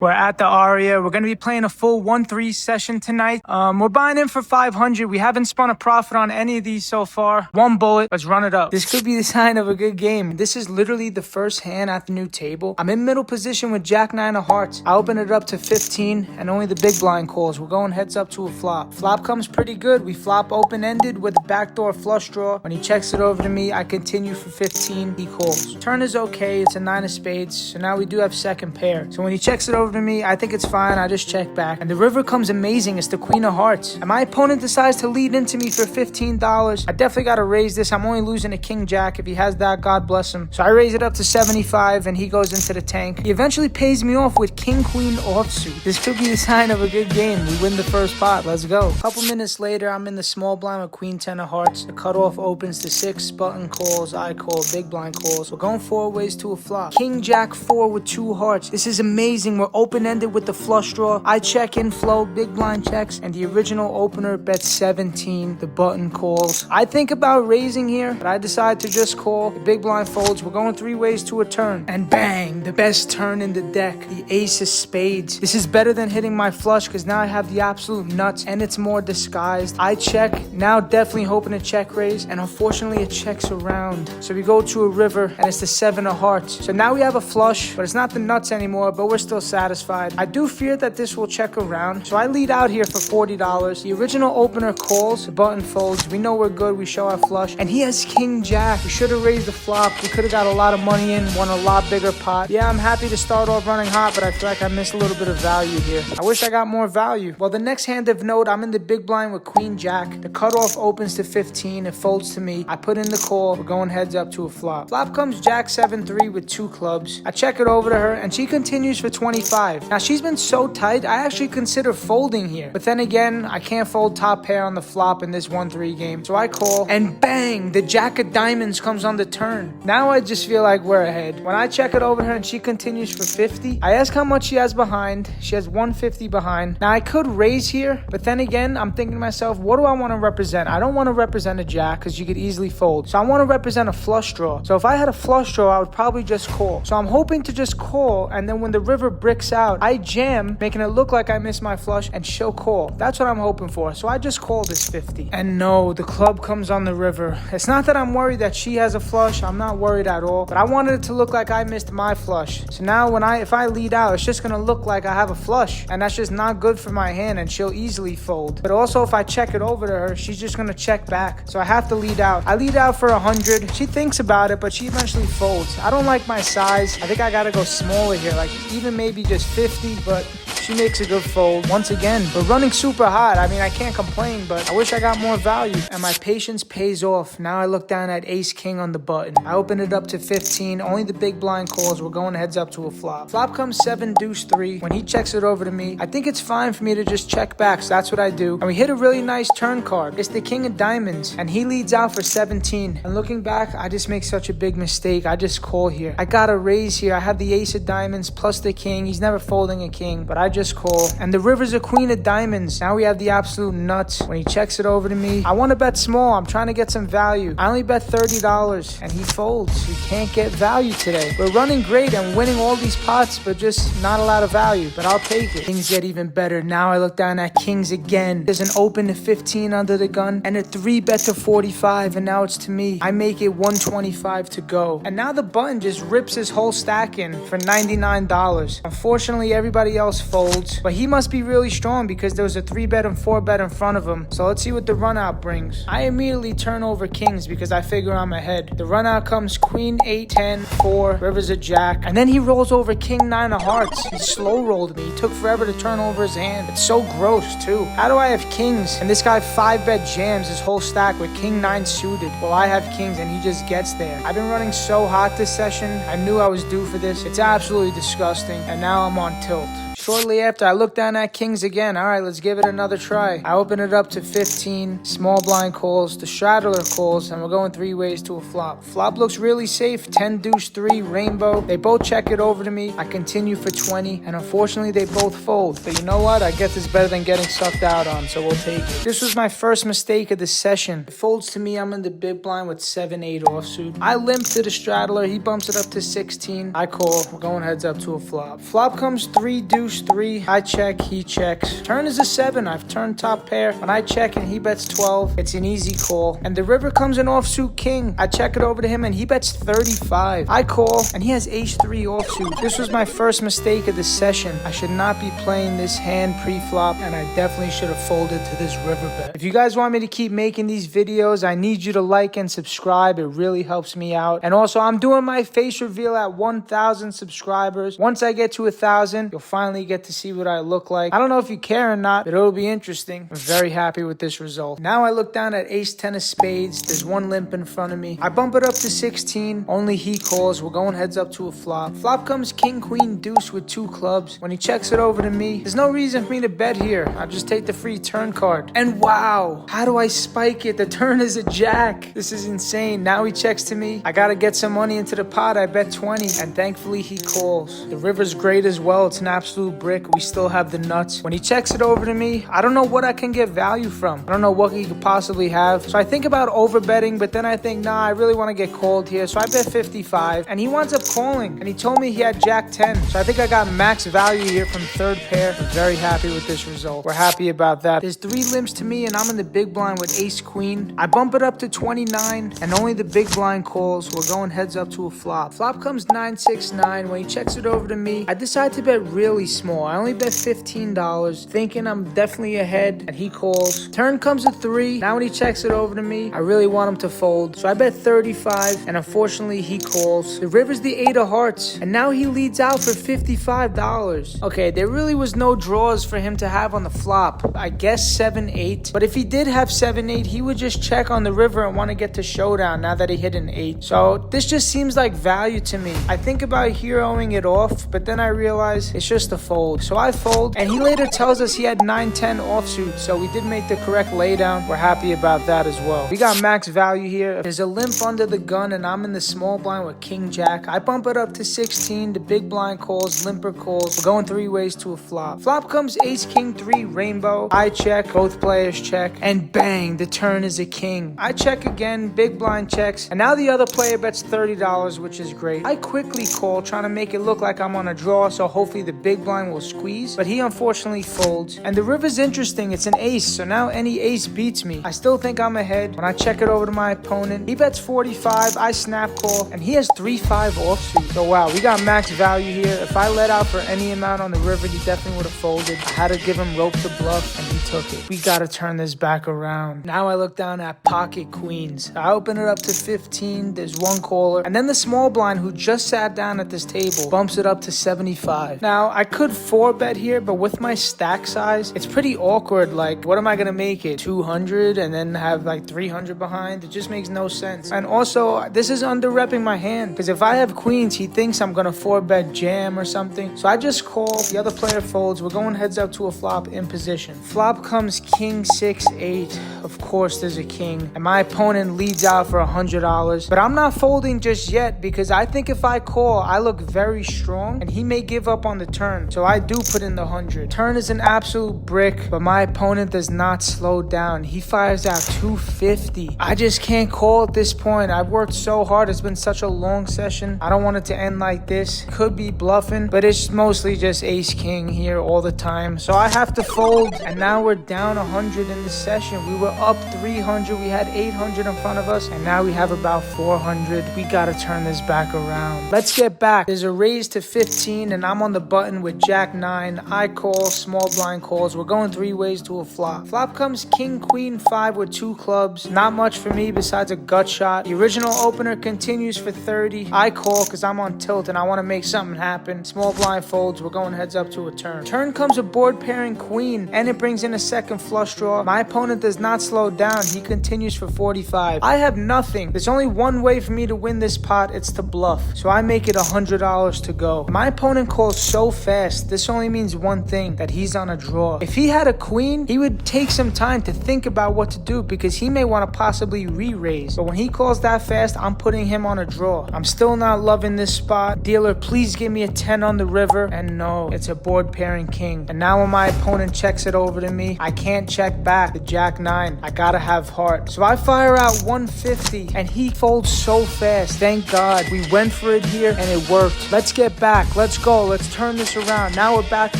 We're at the Aria. We're going to be playing a full 1-3 session tonight. We're buying in for 500. We haven't spun a profit on any of these so far. One bullet. Let's run it up. This could be the sign of a good game. This is literally the first hand at the new table. I'm in middle position with Jack 9 of hearts. I open it up to 15 and only the big blind calls. We're going heads up to a flop. Flop comes pretty good. We flop open-ended with a backdoor flush draw. When he checks it over to me, I continue for 15. He calls. Turn is okay. It's a 9 of spades. So now we do have second pair. So when he checks it over to me, I think it's fine. I just check back. And the river comes amazing. It's the queen of hearts. And my opponent decides to lead into me for $15. I definitely got to raise this. I'm only losing a king jack. If he has that, God bless him. So I raise it up to 75 and he goes into the tank. He eventually pays me off with king queen offsuit. This could be the sign of a good game. We win the first pot. Let's go. A couple minutes later, I'm in the small blind with queen 10 of hearts. The cutoff opens to 6. Button calls. I call. Big blind calls. We're going 4 ways to a flop. King jack 4 with 2 hearts. This is amazing. We're open-ended with the flush draw. I check in flow, big blind checks, and the original opener bets 17. The button calls. I think about raising here, but I decide to just call. The big blind folds. We're going 3 ways to a turn. And bang, the best turn in the deck, the ace of spades. This is better than hitting my flush because now I have the absolute nuts and it's more disguised. I check, now definitely hoping to check raise, and unfortunately it checks around. So we go to a river and it's the 7 of hearts. So now we have a flush, but it's not the nuts anymore, but we're still satisfied. I do fear that this will check around, so I lead out here for $40. The original opener calls, the button folds. We know we're good, we show our flush, and he has king jack. We should have raised the flop. We could have got a lot of money in, won a lot bigger pot. Yeah, I'm happy to start off running hot, but I feel like I missed a little bit of value here. I wish I got more value. Well, the next hand of note, I'm in the big blind with queen jack. The cutoff opens to 15. It folds to me. I put in the call. We're going heads up to a flop. Flop comes jack 7-3 with 2 clubs. I check it over to her, and she continues for 25. Now, she's been so tight, I actually consider folding here. But then again, I can't fold top pair on the flop in this 1-3 game. So I call, and bang, the jack of diamonds comes on the turn. Now I just feel like we're ahead. When I check it over her and she continues for 50, I ask how much she has behind. She has 150 behind. Now I could raise here, but then again, I'm thinking to myself, what do I want to represent? I don't want to represent a jack because you could easily fold. So I want to represent a flush draw. So if I had a flush draw, I would probably just call. So I'm hoping to just call, and then when the river bricks out, I jam, making it look like I missed my flush, and she'll call. That's what I'm hoping for. So I just call this 50. And no, the club comes on the river. It's not that I'm worried that she has a flush. I'm not worried at all. But I wanted it to look like I missed my flush. So now if I lead out, it's just going to look like I have a flush. And that's just not good for my hand, and she'll easily fold. But also if I check it over to her, she's just going to check back. So I have to lead out. I lead out for 100. She thinks about it, but she eventually folds. I don't like my size. I think I got to go smaller here. Like even maybe just 50, but she makes a good fold. Once again, we're running super hot. I mean, I can't complain, but I wish I got more value. And my patience pays off. Now I look down at ace king on the button. I open it up to 15. Only the big blind calls. We're going heads up to a flop. Flop comes 7 deuce 3. When he checks it over to me, I think it's fine for me to just check back. So that's what I do. And we hit a really nice turn card. It's the king of diamonds. And he leads out for 17. And looking back, I just make such a big mistake. I just call here. I got a raise here. I have the ace of diamonds plus the king. He's never folding a king, but I just call. And the river's a queen of diamonds. Now we have the absolute nuts. When he checks it over to me, I want to bet small. I'm trying to get some value. I only bet $30 and he folds. We can't get value today. We're running great and winning all these pots, but just not a lot of value. But I'll take it. Things get even better. Now I look down at kings again. There's an open to 15 under the gun and a 3-bet to 45, and now it's to me. I make it 125 to go. And now the button just rips his whole stack in for $99. Unfortunately, everybody else folds, but he must be really strong because there was a 3-bet and 4-bet in front of him. So let's see what the run out brings. I immediately turn over kings because I figure I'm ahead. The run out comes queen 8, 10, 4, river's a jack, and then he rolls over king 9 of hearts. He slow rolled me. He took forever to turn over his hand. It's so gross too. How do I have kings and this guy 5-bet jams his whole stack with king 9 suited? Well, I have kings and he just gets there. I've been running so hot this session. I knew I was due for this. It's absolutely disgusting, and now I'm on tilt. Shortly after, I look down at kings again. All right, let's give it another try. I open it up to 15. Small blind calls. The straddler calls, and we're going 3 ways to a flop. Flop looks really safe. 10 deuce 3 rainbow. They both check it over to me. I continue for 20, and unfortunately they both fold. But you know what? I get this better than getting sucked out on, so we'll take it. This was my first mistake of the session. It folds to me. I'm in the big blind with 7-8 offsuit. I limp to the straddler. He bumps it up to 16. I call. We're going heads up to a flop. Flop comes 3 deuce 3. I check. He checks. Turn is a 7. I've turned top pair. When I check and he bets 12, it's an easy call. And the river comes an offsuit king. I check it over to him and he bets 35. I call and he has ace 3 offsuit. This was my first mistake of the session. I should not be playing this hand pre-flop, and I definitely should have folded to this river bet. If you guys want me to keep making these videos, I need you to like and subscribe. It really helps me out. And also, I'm doing my face reveal at 1,000 subscribers. Once I get to 1,000, you'll finally get to see what I look like. I don't know if you care or not, but it'll be interesting. I'm very happy with this result. Now I look down at ace 10 of spades. There's one limp in front of me. I bump it up to 16. Only he calls. We're going heads up to a flop. Flop comes king, queen, deuce with 2 clubs. When he checks it over to me, there's no reason for me to bet here. I'll just take the free turn card. And wow, how do I spike it? The turn is a jack. This is insane. Now he checks to me. I gotta get some money into the pot. I bet 20, and thankfully he calls. The river's great as well. It's an absolute brick. We still have the nuts. When he checks it over to me, I don't know what I can get value from. I don't know what he could possibly have. So I think about over betting, but then I think, nah, I really want to get called here. So I bet 55, and he winds up calling. And he told me he had jack 10. So I think I got max value here from third pair. I'm very happy with this result. We're happy about that. There's 3 limps to me, and I'm in the big blind with ace queen. I bump it up to 29, and only the big blind calls. We're going heads up to a flop. Flop comes 9-6-9. When he checks it over to me, I decide to bet really small. I only bet $15, thinking I'm definitely ahead, and he calls. Turn comes a 3. Now when he checks it over to me, I really want him to fold. So I bet 35, and unfortunately he calls. The river's the 8 of hearts, and now he leads out for $55. Okay, there really was no draws for him to have on the flop. I guess 7-8, but if he did have 7-8, he would just check on the river and want to get to showdown now that he hit an 8. So this just seems like value to me. I think about heroing it off, but then I realize it's just a fold. So I fold, and he later tells us he had 9-10 offsuit, so we did make the correct laydown. We're happy about that as well. We got max value here. There's a limp under the gun, and I'm in the small blind with king jack. I bump it up to 16. The big blind calls, limper calls. We're going 3 ways to a flop. Flop comes ace king 3 rainbow. I check, both players check, and bang, the turn is a king. I check again, big blind checks, and now the other player bets $30, which is great. I quickly call, trying to make it look like I'm on a draw, so hopefully the big blind will squeeze, but he unfortunately folds. And the river's interesting. It's an ace, so now any ace beats me. I still think I'm ahead. When I check it over to my opponent, he bets 45. I snap call, and he has 3-5 offsuit. So wow, we got max value here. If I let out for any amount on the river, he definitely would have folded. I had to give him rope to bluff, and he took it. We gotta turn this back around. Now I look down at pocket queens. I open it up to 15. There's one caller, and then the small blind, who just sat down at this table, bumps it up to 75. Now I could 4-bet here, but with my stack size, it's pretty awkward. Like, what am I gonna make it? 200 and then have like 300 behind? It just makes no sense. And also, this is under repping my hand, because if I have queens, he thinks I'm gonna 4-bet jam or something. So I just call. The other player folds. We're going heads up to a flop in position. Flop comes king 6-8. Of course there's a king, and my opponent leads out for $100. But I'm not folding just yet, because I think if I call, I look very strong, and he may give up on the turn. So I do put in the 100. Turn is an absolute brick, but my opponent does not slow down. He fires out 250. I just can't call at this point. I've worked so hard. It's been such a long session. I don't want it to end like this. Could be bluffing, but it's mostly just ace king here all the time. So I have to fold, and now we're down 100 in the session. We were up 300. We had 800 in front of us, and now we have about 400. We gotta turn this back around. Let's get back. There's a raise to 15, and I'm on the button with jack 9. I call, small blind calls. We're going 3 ways to a flop. Flop comes king queen 5 with 2 clubs. Not much for me besides a gut shot. The original opener continues for 30. I call because I'm on tilt and I want to make something happen. Small blind folds. We're going heads up to a turn. Turn comes a board pairing queen, and it brings in a second flush draw. My opponent does not slow down. He continues for 45. I have nothing. There's only one way for me to win this pot. It's to bluff. So I make it $100 to go. My opponent calls so fast. fast, this only means one thing, that he's on a draw. If he had a queen, he would take some time to think about what to do because he may want to possibly re-raise. But when he calls that fast, I'm putting him on a draw. I'm still not loving this spot. Dealer, please give me a 10 on the river. And no, it's a board pairing king. And now when my opponent checks it over to me, I can't check back the jack 9. I gotta have heart. So I fire out 150 and he folds so fast. Thank God. We went for it here and it worked. Let's get back. Let's go. Let's turn this around. Now we're back to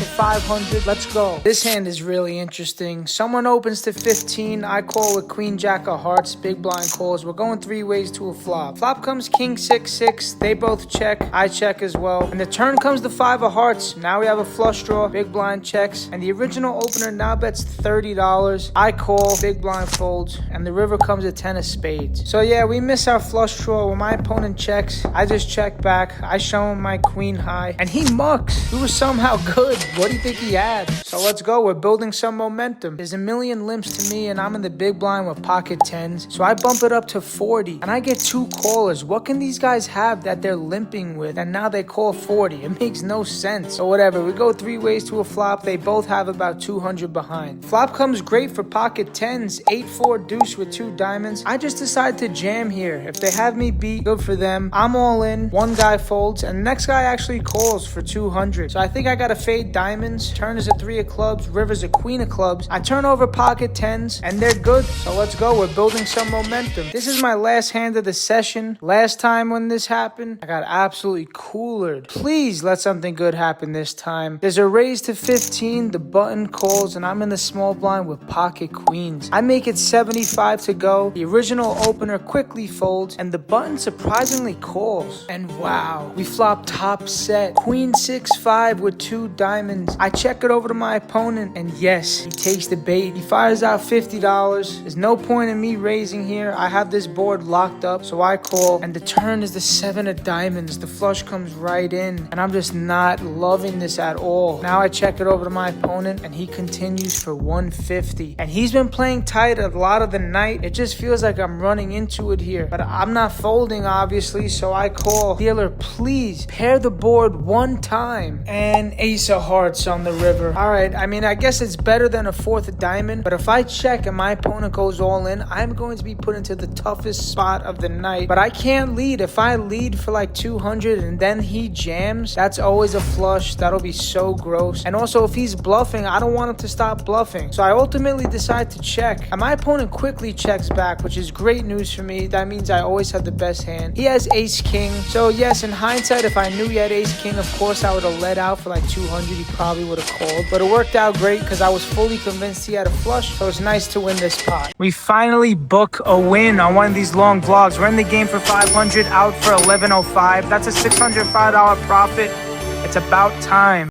500. Let's go. This hand is really interesting. Someone opens to 15. I call with queen jack of hearts. Big blind calls. We're going 3 ways to a flop. Flop comes king 6-6. They both check. I check as well. And the turn comes the 5 of hearts. Now we have a flush draw. Big blind checks. And the original opener now bets $30. I call. Big blind folds. And the river comes a 10 of spades. So yeah, we miss our flush draw. When my opponent checks, I just check back. I show him my queen high. And he mucks. He was somehow good. What do you think he had? So let's go. We're building some momentum. There's a million limps to me and I'm in the big blind with pocket 10s. So I bump it up to 40 and I get 2 callers. What can these guys have that they're limping with? And now they call 40. It makes no sense. So whatever. We go 3 ways to a flop. They both have about 200 behind. Flop comes great for pocket 10s. 8-4 deuce with 2 diamonds. I just decide to jam here. If they have me beat, good for them. I'm all in. One guy folds and the next guy actually calls for 200. So I think I gotta fade diamonds. Turn is a 3 of clubs. River's a queen of clubs. I turn over pocket 10s and they're good. So let's go. We're building some momentum. This is my last hand of the session. Last time when this happened, I got absolutely coolered. Please let something good happen this time. There's a raise to 15. The button calls and I'm in the small blind with pocket queens. I make it 75 to go. The original opener quickly folds and the button surprisingly calls. And wow, we flop top set. Queen 6-5 with 2 diamonds. I check it over to my opponent and yes, he takes the bait. He fires out $50. There's no point in me raising here. I have this board locked up, so I call and the turn is the 7 of diamonds. The flush comes right in and I'm just not loving this at all. Now I check it over to my opponent and he continues for 150 and he's been playing tight a lot of the night. It just feels like I'm running into it here, but I'm not folding obviously, so I call. Dealer, please pair the board one time. And ace of hearts on the river. All right, I mean, I guess it's better than a 4th of diamond, but if I check and my opponent goes all in, I'm going to be put into the toughest spot of the night. But I can't lead. If I lead for like 200 and then he jams, that's always a flush. That'll be so gross. And also if he's bluffing, I don't want him to stop bluffing. So I ultimately decide to check and my opponent quickly checks back, which is great news for me. That means I always have the best hand. He has ace king. So yes, in hindsight, if I knew he had ace king, of course I would have let out for like 200. He probably would have called, but it worked out great because I was fully convinced he had a flush. So it's nice to win this pot. We finally book a win on one of these long vlogs. We're in the game for 500, out for 1105. That's a $605 profit. It's about time.